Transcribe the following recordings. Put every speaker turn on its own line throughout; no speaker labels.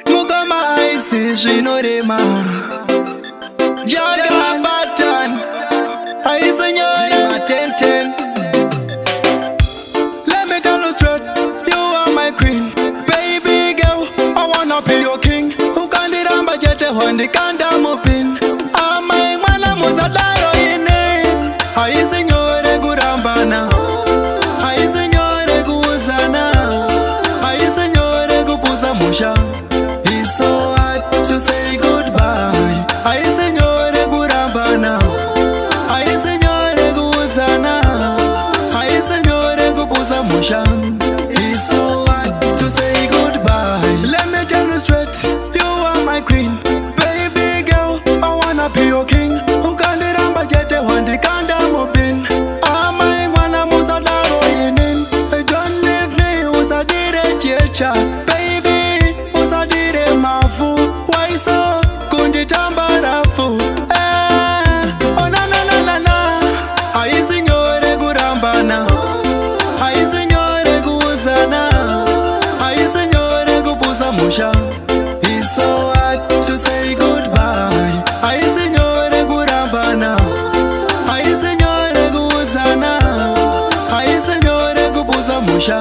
Mukama aisi zvinorema Jaga button Aisi nyore matenten. Let me tell you straight, you are my queen. Baby girl, I wanna be your king. Ukandiramba chete wandikanda mupin. Amai mwana muzadaro ine. Aisi nyore kurambana, aisi nyore kuuzana, aisi nyore kupuza musha. It's so hard to say goodbye. Aisi nyore kurambana, aisi nyore kuuzana, aisi nyore kupuza musha. It's so hard to say goodbye. Let me tell you straight, you are my queen. Baby girl, I wanna be your king. Ukandiramba chete wandikanda mupin. Amai mwana muzadaro inin. Don't leave me, usadire checha. Baby, usadire mafu. Why so kunditamba rafu? Oh na na na na na. Aisi nyore kurambana, aisi nyore kuuzana, aisi nyore kupuza musha. It's so hard to say goodbye. Aisi nyore kurambana, aisi nyore kuuzana, aisi nyore kupuza musha.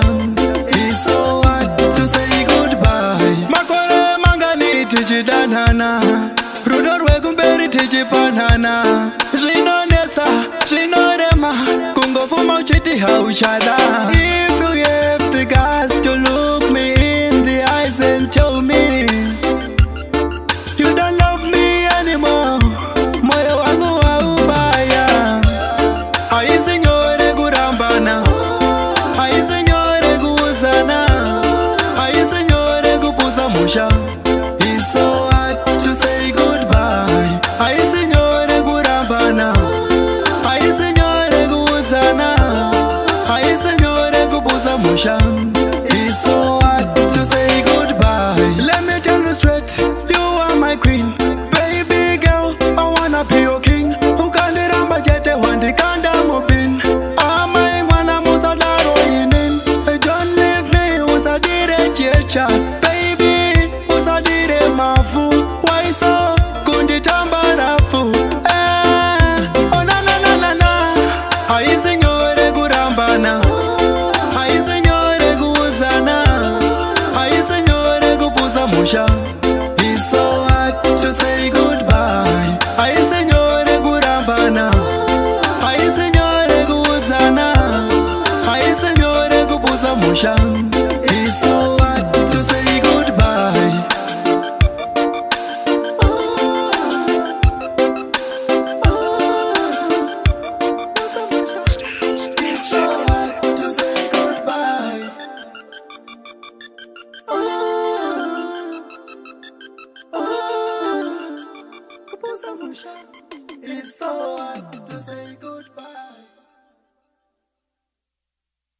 It's so hard to say goodbye. Makore mangani tichidanana, rudo rwekumberi tichipanana. Zvinonetsa, zvinorema, kungofuma uchiti hauchada. If you have the guts to look me in the eyes and tell me you don't love me anymore, moyo wangu waubaya. Aisi nyore kurambana, aisi nyore kuuzana, aisi nyore kupuza musha. It's so hard to say goodbye. Aisi nyore kurambana, aisi nyore kuuzana, aisi nyore kupuza musha. It's so hard to say goodbye. Let me tell you straight, you are my queen. Baby girl, I wanna be your king. Ukandiramba chete wandikanda mupin. Amai mwana muzadaro inin. Don't leave me, usadire checha. Baby, usadire mafu. Why so kunditamba rafu? Oh na na na na na. Aisi nyore kurambana, aisi nyore kuuzana, aisi nyore kupuza musha. It's so hard to say goodbye. Aisi nyore kurambana, aisi nyore kuuzana, aisi nyore kupuza musha. It's so hard to say goodbye. It's so hard to say goodbye. It's so hard to say goodbye.